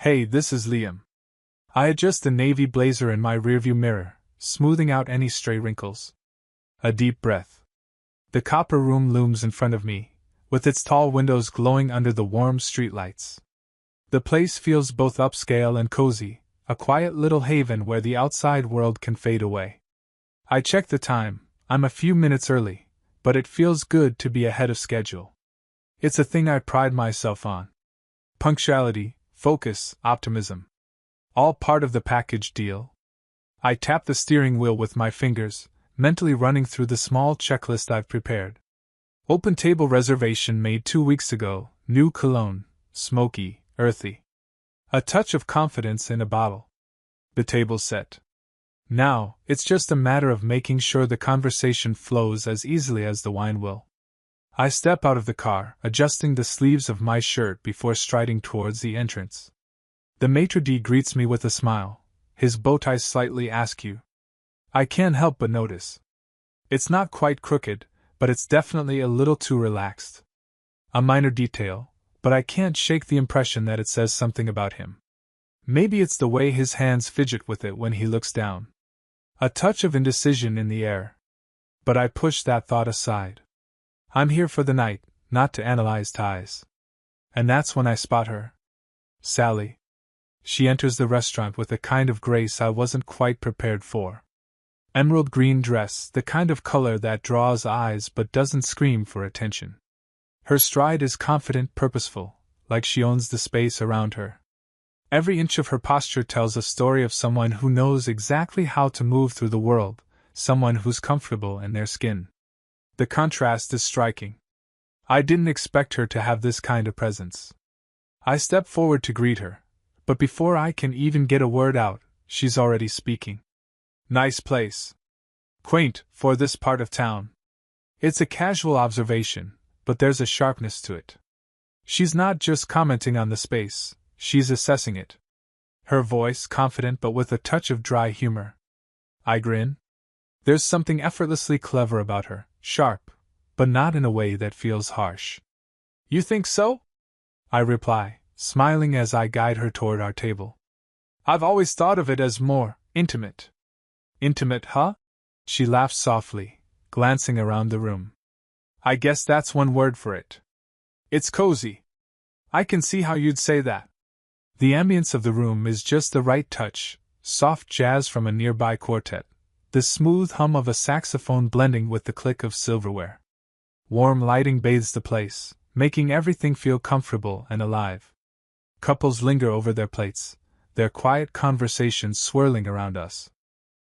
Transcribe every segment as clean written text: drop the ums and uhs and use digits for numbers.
Hey, this is Liam. I adjust the navy blazer in my rearview mirror, smoothing out any stray wrinkles. A deep breath. The copper room looms in front of me, with its tall windows glowing under the warm streetlights. The place feels both upscale and cozy, a quiet little haven where the outside world can fade away. I check the time. I'm a few minutes early, but it feels good to be ahead of schedule. It's a thing I pride myself on. Punctuality, focus, optimism. All part of the package deal. I tap the steering wheel with my fingers, mentally running through the small checklist I've prepared. Open table reservation made 2 weeks ago, new cologne, smoky, earthy. A touch of confidence in a bottle. The table's set. Now, it's just a matter of making sure the conversation flows as easily as the wine will. I step out of the car, adjusting the sleeves of my shirt before striding towards the entrance. The maitre d' greets me with a smile, his bow tie slightly askew. I can't help but notice. It's not quite crooked, but it's definitely a little too relaxed. A minor detail, but I can't shake the impression that it says something about him. Maybe it's the way his hands fidget with it when he looks down. A touch of indecision in the air. But I push that thought aside. I'm here for the night, not to analyze ties. And that's when I spot her. Sally. She enters the restaurant with a kind of grace I wasn't quite prepared for. Emerald green dress, the kind of color that draws eyes but doesn't scream for attention. Her stride is confident, purposeful, like she owns the space around her. Every inch of her posture tells a story of someone who knows exactly how to move through the world, someone who's comfortable in their skin. The contrast is striking. I didn't expect her to have this kind of presence. I step forward to greet her, but before I can even get a word out, she's already speaking. Nice place. Quaint, for this part of town. It's a casual observation, but there's a sharpness to it. She's not just commenting on the space, she's assessing it. Her voice confident but with a touch of dry humor. I grin. There's something effortlessly clever about her, sharp, but not in a way that feels harsh. You think so? I reply, smiling as I guide her toward our table. I've always thought of it as more intimate. Intimate, huh? She laughs softly, glancing around the room. I guess that's one word for it. It's cozy. I can see how you'd say that. The ambience of the room is just the right touch, soft jazz from a nearby quartet, the smooth hum of a saxophone blending with the click of silverware. Warm lighting bathes the place, making everything feel comfortable and alive. Couples linger over their plates, their quiet conversations swirling around us.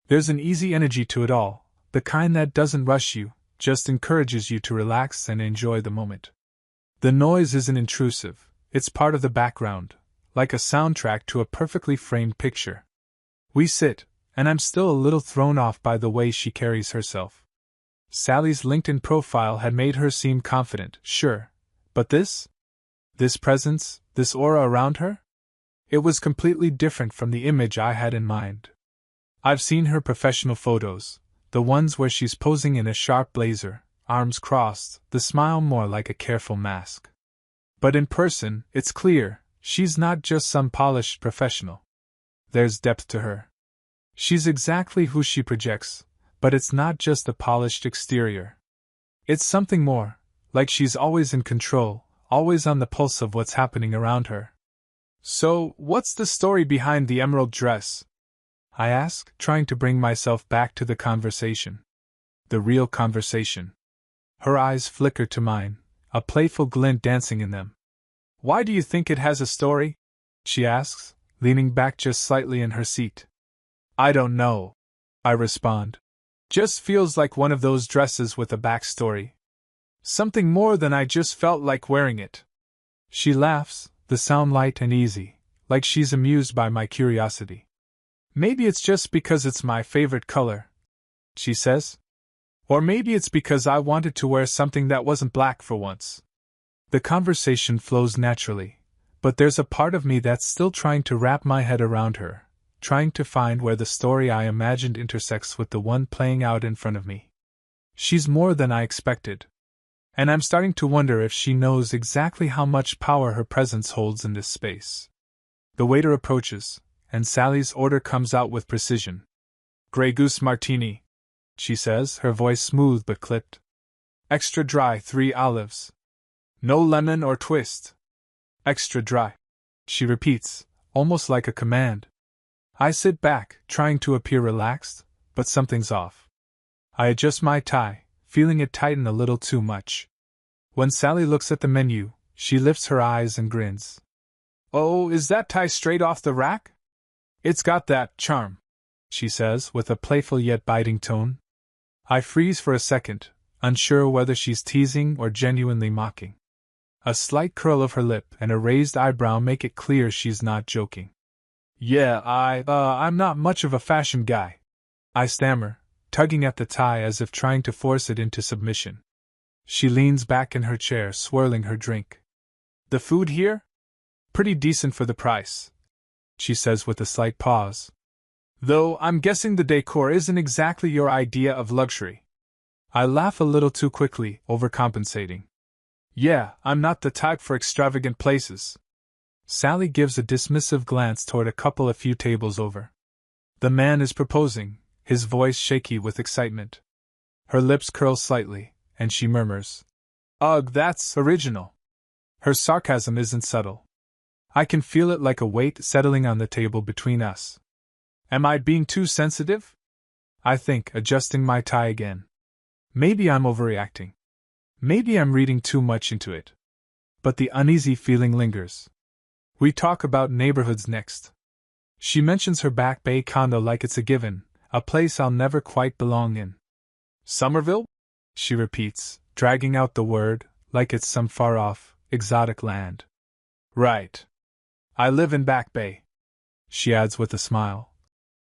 There's an easy energy to it all, the kind that doesn't rush you, just encourages you to relax and enjoy the moment. The noise isn't intrusive, it's part of the background, like a soundtrack to a perfectly framed picture. We sit, and I'm still a little thrown off by the way she carries herself. Sally's LinkedIn profile had made her seem confident, sure, but this presence, this aura around her? It was completely different from the image I had in mind. I've seen her professional photos, the ones where she's posing in a sharp blazer, arms crossed, the smile more like a careful mask. But in person, it's clear, she's not just some polished professional. There's depth to her. She's exactly who she projects, but it's not just a polished exterior. It's something more, like she's always in control, always on the pulse of what's happening around her. So, what's the story behind the emerald dress? I ask, trying to bring myself back to the conversation. The real conversation. Her eyes flicker to mine, a playful glint dancing in them. Why do you think it has a story? She asks, leaning back just slightly in her seat. I don't know, I respond. Just feels like one of those dresses with a backstory. Something more than I just felt like wearing it. She laughs, the sound light and easy, like she's amused by my curiosity. Maybe it's just because it's my favorite color, she says. Or maybe it's because I wanted to wear something that wasn't black for once. The conversation flows naturally, but there's a part of me that's still trying to wrap my head around her, trying to find where the story I imagined intersects with the one playing out in front of me. She's more than I expected. And I'm starting to wonder if she knows exactly how much power her presence holds in this space. The waiter approaches, and Sally's order comes out with precision. Grey Goose Martini, she says, her voice smooth but clipped. Extra dry 3 olives. No lemon or twist. Extra dry, she repeats, almost like a command. I sit back, trying to appear relaxed, but something's off. I adjust my tie, feeling it tighten a little too much. When Sally looks at the menu, she lifts her eyes and grins. Oh, is that tie straight off the rack? It's got that charm, she says, with a playful yet biting tone. I freeze for a second, unsure whether she's teasing or genuinely mocking. A slight curl of her lip and a raised eyebrow make it clear she's not joking. Yeah, I'm not much of a fashion guy, I stammer, tugging at the tie as if trying to force it into submission. She leans back in her chair, swirling her drink. The food here? Pretty decent for the price, she says with a slight pause. Though I'm guessing the decor isn't exactly your idea of luxury. I laugh a little too quickly, overcompensating. Yeah, I'm not the type for extravagant places. Sally gives a dismissive glance toward a couple a few tables over. The man is proposing, his voice shaky with excitement. Her lips curl slightly, and she murmurs, Ugh, that's original. Her sarcasm isn't subtle. I can feel it like a weight settling on the table between us. Am I being too sensitive? I think, adjusting my tie again. Maybe I'm overreacting. Maybe I'm reading too much into it. But the uneasy feeling lingers. We talk about neighborhoods next. She mentions her Back Bay condo like it's a given, a place I'll never quite belong in. Somerville? She repeats, dragging out the word, like it's some far-off, exotic land. Right. I live in Back Bay, she adds with a smile.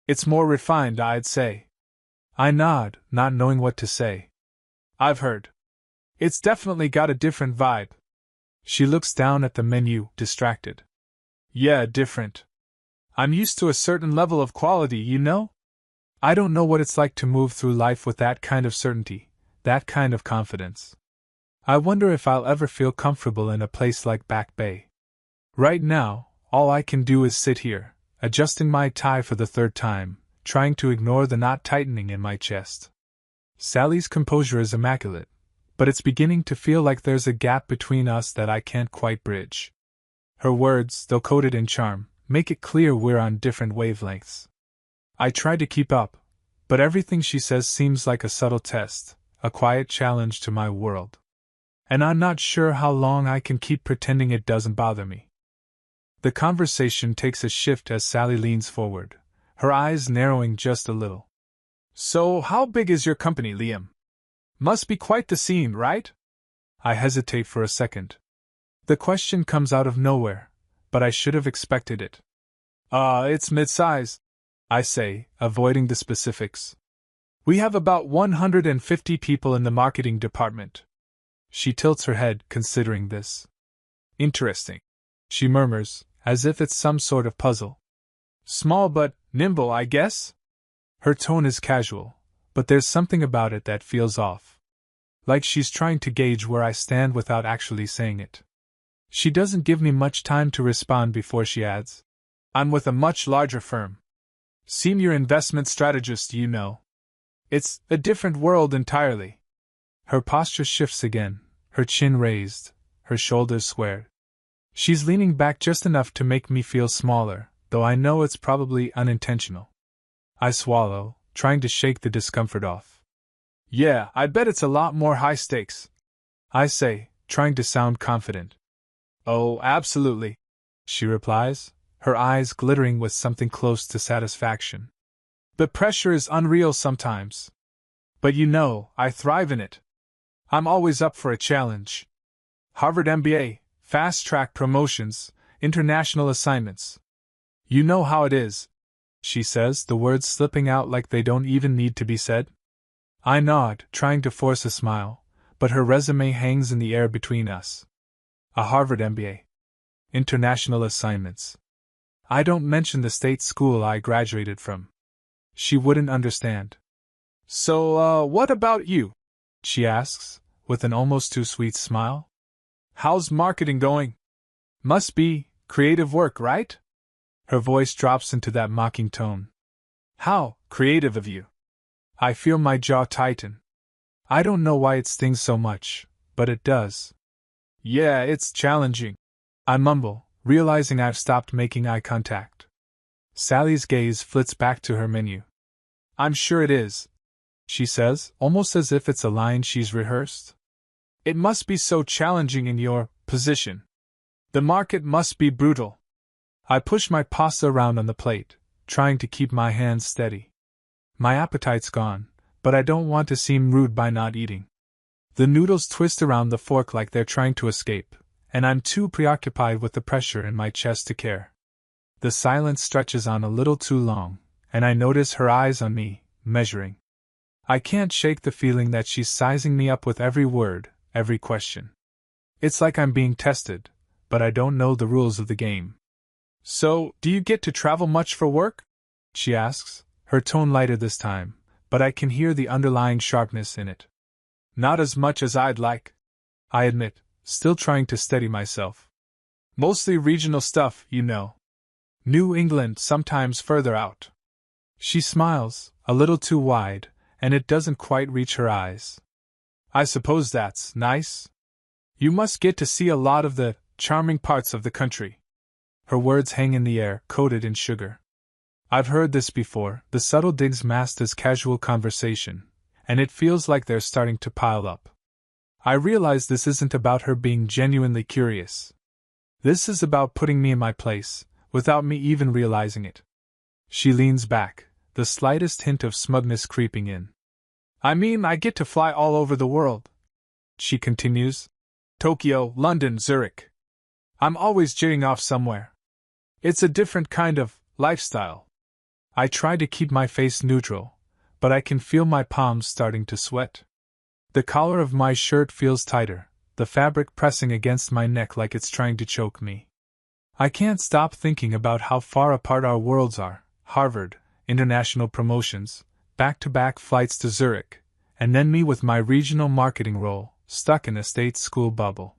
It's more refined, I'd say. I nod, not knowing what to say. I've heard. It's definitely got a different vibe. She looks down at the menu, distracted. Yeah, different. I'm used to a certain level of quality, you know? I don't know what it's like to move through life with that kind of certainty, that kind of confidence. I wonder if I'll ever feel comfortable in a place like Back Bay. Right now, all I can do is sit here, adjusting my tie for the 3rd time, trying to ignore the knot tightening in my chest. Sally's composure is immaculate, but it's beginning to feel like there's a gap between us that I can't quite bridge. Her words, though coated in charm, make it clear we're on different wavelengths. I try to keep up, but everything she says seems like a subtle test, a quiet challenge to my world. And I'm not sure how long I can keep pretending it doesn't bother me. The conversation takes a shift as Sally leans forward, her eyes narrowing just a little. So, how big is your company, Liam? Must be quite the scene, right? I hesitate for a second. The question comes out of nowhere, but I should have expected it. It's mid-size, I say, avoiding the specifics. We have about 150 people in the marketing department. She tilts her head, considering this. Interesting, she murmurs, as if it's some sort of puzzle. Small but nimble, I guess? Her tone is casual, but there's something about it that feels off. Like she's trying to gauge where I stand without actually saying it. She doesn't give me much time to respond before she adds, I'm with a much larger firm. Senior investment strategist, you know. It's a different world entirely. Her posture shifts again, her chin raised, her shoulders squared. She's leaning back just enough to make me feel smaller, though I know it's probably unintentional. I swallow, trying to shake the discomfort off. Yeah, I bet it's a lot more high stakes, I say, trying to sound confident. Oh, absolutely, she replies, her eyes glittering with something close to satisfaction. The pressure is unreal sometimes. But you know, I thrive in it. I'm always up for a challenge. Harvard MBA, fast-track promotions, international assignments. You know how it is, she says, the words slipping out like they don't even need to be said. I nod, trying to force a smile, but her resume hangs in the air between us. A Harvard MBA. International assignments. I don't mention the state school I graduated from. She wouldn't understand. So, what about you? She asks, with an almost too sweet smile. How's marketing going? Must be creative work, right? Her voice drops into that mocking tone. How creative of you! I feel my jaw tighten. I don't know why it stings so much, but it does. Yeah, it's challenging, I mumble, realizing I've stopped making eye contact. Sally's gaze flits back to her menu. I'm sure it is, she says, almost as if it's a line she's rehearsed. It must be so challenging in your position. The market must be brutal. I push my pasta around on the plate, trying to keep my hands steady. My appetite's gone, but I don't want to seem rude by not eating. The noodles twist around the fork like they're trying to escape, and I'm too preoccupied with the pressure in my chest to care. The silence stretches on a little too long, and I notice her eyes on me, measuring. I can't shake the feeling that she's sizing me up with every word, every question. It's like I'm being tested, but I don't know the rules of the game. So, do you get to travel much for work? She asks, her tone lighter this time, but I can hear the underlying sharpness in it. Not as much as I'd like, I admit, still trying to steady myself. Mostly regional stuff, you know. New England, sometimes further out. She smiles, a little too wide, and it doesn't quite reach her eyes. I suppose that's nice. You must get to see a lot of the charming parts of the country. Her words hang in the air, coated in sugar. I've heard this before, the subtle digs masked as casual conversation, and it feels like they're starting to pile up. I realize this isn't about her being genuinely curious. This is about putting me in my place, without me even realizing it. She leans back, the slightest hint of smugness creeping in. I mean, I get to fly all over the world, she continues. Tokyo, London, Zurich. I'm always jetting off somewhere. It's a different kind of lifestyle. I try to keep my face neutral, but I can feel my palms starting to sweat. The collar of my shirt feels tighter, the fabric pressing against my neck like it's trying to choke me. I can't stop thinking about how far apart our worlds are. Harvard, international promotions, back-to-back flights to Zurich, and then me with my regional marketing role, stuck in a state school bubble.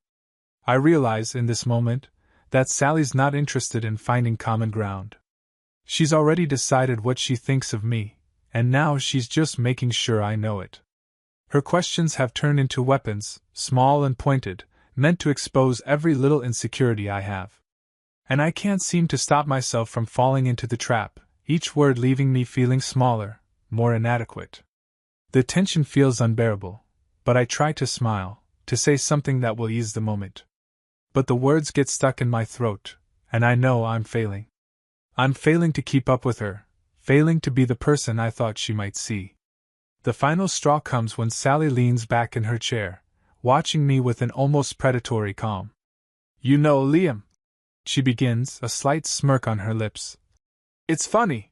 I realize in this moment that Sally's not interested in finding common ground. She's already decided what she thinks of me, and now she's just making sure I know it. Her questions have turned into weapons, small and pointed, meant to expose every little insecurity I have. And I can't seem to stop myself from falling into the trap, each word leaving me feeling smaller, more inadequate. The tension feels unbearable, but I try to smile, to say something that will ease the moment. But the words get stuck in my throat, and I know I'm failing. I'm failing to keep up with her, failing to be the person I thought she might see. The final straw comes when Sally leans back in her chair, watching me with an almost predatory calm. You know, Liam, she begins, a slight smirk on her lips. It's funny.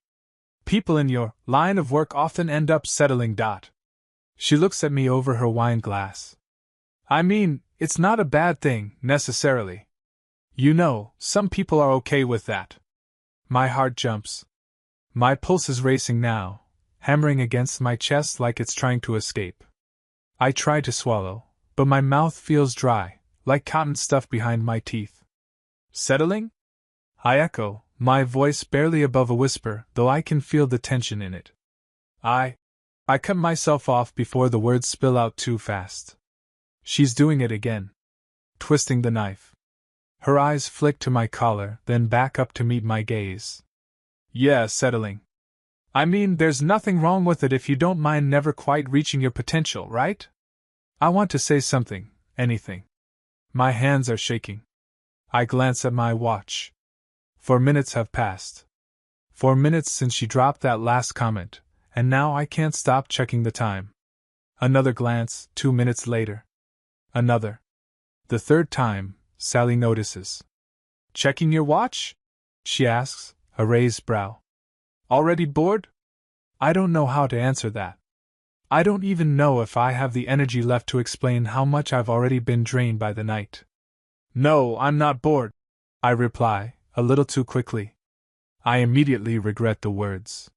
People in your line of work often end up settling. She looks at me over her wine glass. I mean, it's not a bad thing, necessarily. You know, some people are okay with that. My heart jumps. My pulse is racing now, hammering against my chest like it's trying to escape. I try to swallow, but my mouth feels dry, like cotton stuffed behind my teeth. Settling? I echo, my voice barely above a whisper, though I can feel the tension in it. I cut myself off before the words spill out too fast. She's doing it again. Twisting the knife. Her eyes flick to my collar, then back up to meet my gaze. Yeah, settling. I mean, there's nothing wrong with it if you don't mind never quite reaching your potential, right? I want to say something, anything. My hands are shaking. I glance at my watch. 4 minutes have passed. 4 minutes since she dropped that last comment, and now I can't stop checking the time. Another glance, 2 minutes later. Another. The third time, Sally notices. Checking your watch? She asks, a raised brow. Already bored? I don't know how to answer that. I don't even know if I have the energy left to explain how much I've already been drained by the night. No, I'm not bored, I reply, a little too quickly. I immediately regret the words.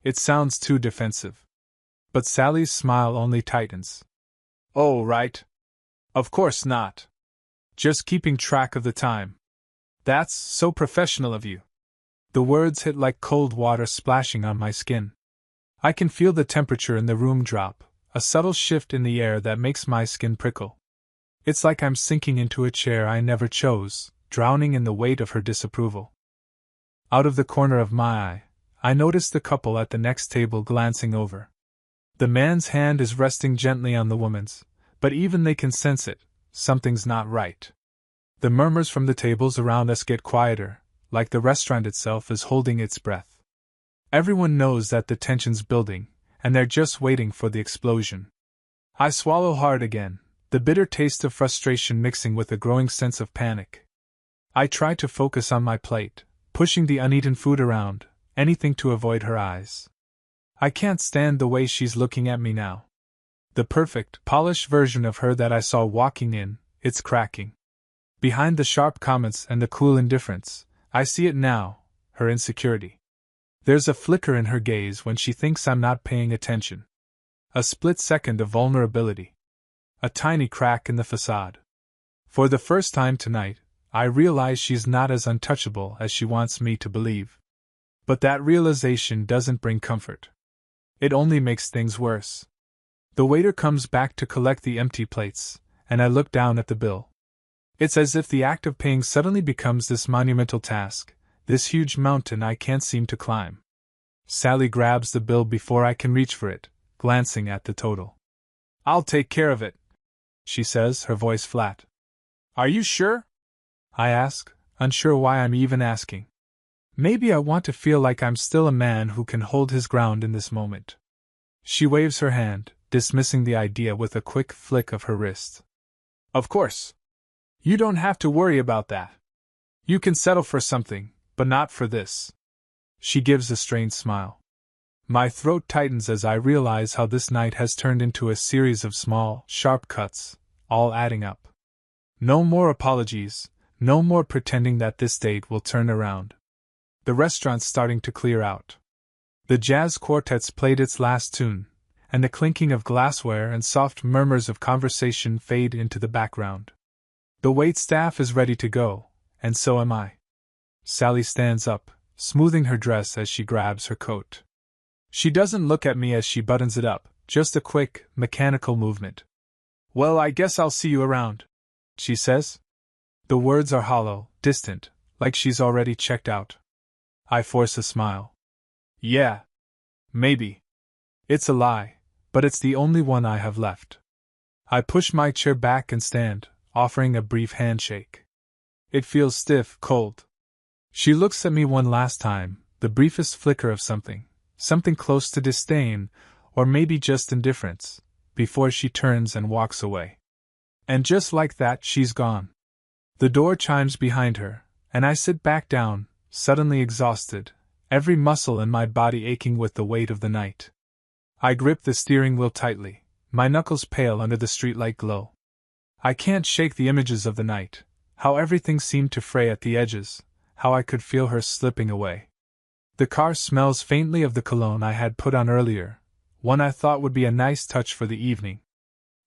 It sounds too defensive. But Sally's smile only tightens. Oh, right. Of course not. Just keeping track of the time. That's so professional of you. The words hit like cold water splashing on my skin. I can feel the temperature in the room drop, a subtle shift in the air that makes my skin prickle. It's like I'm sinking into a chair I never chose, drowning in the weight of her disapproval. Out of the corner of my eye, I notice the couple at the next table glancing over. The man's hand is resting gently on the woman's, but even they can sense it, something's not right. The murmurs from the tables around us get quieter, like the restaurant itself is holding its breath. Everyone knows that the tension's building, and they're just waiting for the explosion. I swallow hard again, the bitter taste of frustration mixing with a growing sense of panic. I try to focus on my plate, pushing the uneaten food around, anything to avoid her eyes. I can't stand the way she's looking at me now. The perfect, polished version of her that I saw walking in, it's cracking. Behind the sharp comments and the cool indifference, I see it now, her insecurity. There's a flicker in her gaze when she thinks I'm not paying attention. A split second of vulnerability. A tiny crack in the facade. For the first time tonight, I realize she's not as untouchable as she wants me to believe. But that realization doesn't bring comfort. It only makes things worse. The waiter comes back to collect the empty plates, and I look down at the bill. It's as if the act of paying suddenly becomes this monumental task, this huge mountain I can't seem to climb. Sally grabs the bill before I can reach for it, glancing at the total. "I'll take care of it," she says, her voice flat. "Are you sure?" I ask, unsure why I'm even asking. Maybe I want to feel like I'm still a man who can hold his ground in this moment. She waves her hand, dismissing the idea with a quick flick of her wrist. "Of course. You don't have to worry about that. You can settle for something, but not for this." She gives a strained smile. My throat tightens as I realize how this night has turned into a series of small, sharp cuts, all adding up. No more apologies, no more pretending that this date will turn around. The restaurant's starting to clear out. The jazz quartet's played its last tune, and the clinking of glassware and soft murmurs of conversation fade into the background. The waitstaff is ready to go, and so am I. Sally stands up, smoothing her dress as she grabs her coat. She doesn't look at me as she buttons it up, just a quick, mechanical movement. "Well, I guess I'll see you around," she says. The words are hollow, distant, like she's already checked out. I force a smile. "Yeah. Maybe." It's a lie, but it's the only one I have left. I push my chair back and stand, offering a brief handshake. It feels stiff, cold. She looks at me one last time, the briefest flicker of something close to disdain, or maybe just indifference, before she turns and walks away. And just like that, she's gone. The door chimes behind her, and I sit back down, suddenly exhausted, every muscle in my body aching with the weight of the night. I grip the steering wheel tightly, my knuckles pale under the streetlight glow. I can't shake the images of the night, how everything seemed to fray at the edges, how I could feel her slipping away. The car smells faintly of the cologne I had put on earlier, one I thought would be a nice touch for the evening.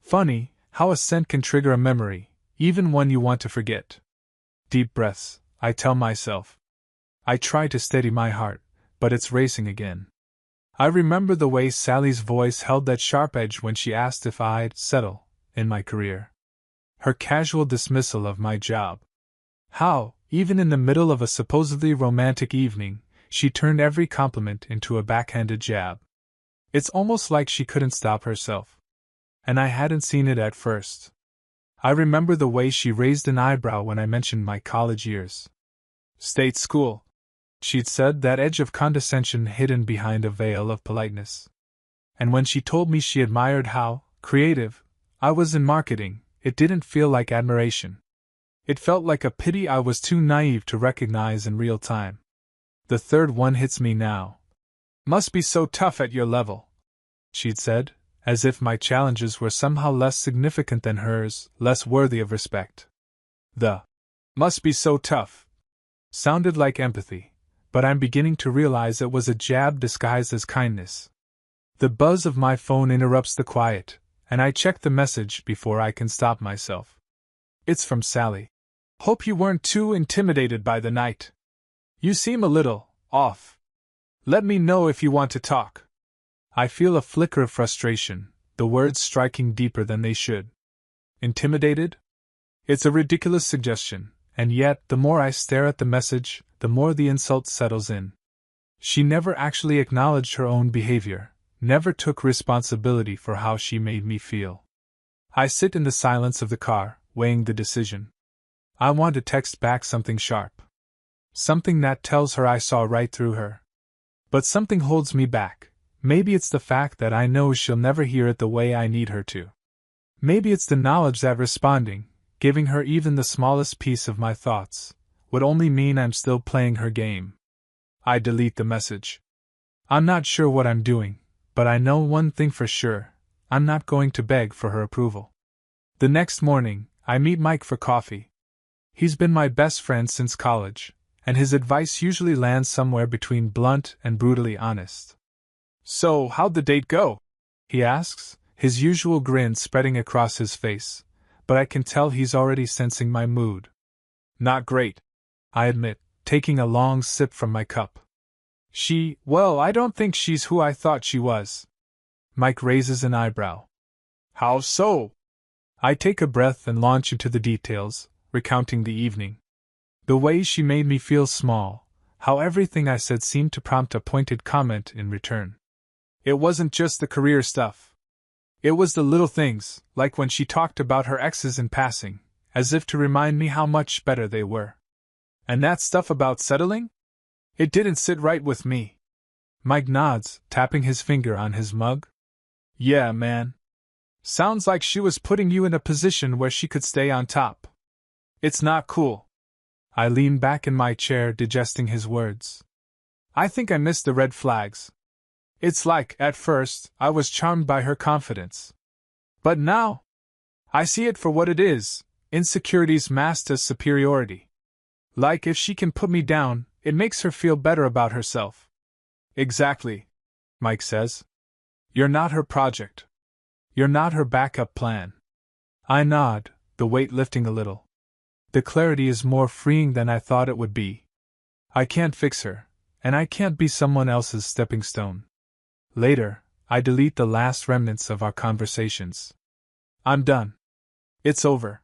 Funny, how a scent can trigger a memory, even one you want to forget. Deep breaths, I tell myself. I try to steady my heart, but it's racing again. I remember the way Sally's voice held that sharp edge when she asked if I'd settle in my career. Her casual dismissal of my job. How, even in the middle of a supposedly romantic evening, she turned every compliment into a backhanded jab. It's almost like she couldn't stop herself. And I hadn't seen it at first. I remember the way she raised an eyebrow when I mentioned my college years. "State school," she'd said, that edge of condescension hidden behind a veil of politeness. And when she told me she admired how creative I was in marketing, it didn't feel like admiration. It felt like a pity I was too naive to recognize in real time. The third one hits me now. "Must be so tough at your level," she'd said, as if my challenges were somehow less significant than hers, less worthy of respect. The "must be so tough" sounded like empathy, but I'm beginning to realize it was a jab disguised as kindness. The buzz of my phone interrupts the quiet, and I check the message before I can stop myself. It's from Sally. "Hope you weren't too intimidated by the night. You seem a little Off. Let me know if you want to talk. I feel a flicker of frustration, the words striking deeper than they should. Intimidated? It's a ridiculous suggestion, and yet, the more I stare at the message, the more the insult settles in. She never actually acknowledged her own behavior, never took responsibility for how she made me feel. I sit in the silence of the car, weighing the decision. I want to text back something sharp. Something that tells her I saw right through her. But something holds me back. Maybe it's the fact that I know she'll never hear it the way I need her to. Maybe it's the knowledge that responding, giving her even the smallest piece of my thoughts, would only mean I'm still playing her game. I delete the message. I'm not sure what I'm doing, but I know one thing for sure: I'm not going to beg for her approval. The next morning, I meet Mike for coffee. He's been my best friend since college, and his advice usually lands somewhere between blunt and brutally honest. "So, how'd the date go?" he asks, his usual grin spreading across his face, but I can tell he's already sensing my mood. "Not great," I admit, taking a long sip from my cup. Well, I don't think she's who I thought she was." Mike raises an eyebrow. "How so?" I take a breath and launch into the details, recounting the evening. The way she made me feel small, how everything I said seemed to prompt a pointed comment in return. It wasn't just the career stuff. It was the little things, like when she talked about her exes in passing, as if to remind me how much better they were. And that stuff about settling? It didn't sit right with me. Mike nods, tapping his finger on his mug. "Yeah, man. Sounds like she was putting you in a position where she could stay on top. It's not cool." I lean back in my chair, digesting his words. I think I missed the red flags. It's like, at first, I was charmed by her confidence. But now, I see it for what it is: insecurities masked as superiority. Like, if she can put me down, it makes her feel better about herself. "Exactly," Mike says. "You're not her project. You're not her backup plan." I nod, the weight lifting a little. The clarity is more freeing than I thought it would be. I can't fix her, and I can't be someone else's stepping stone. Later, I delete the last remnants of our conversations. I'm done. It's over.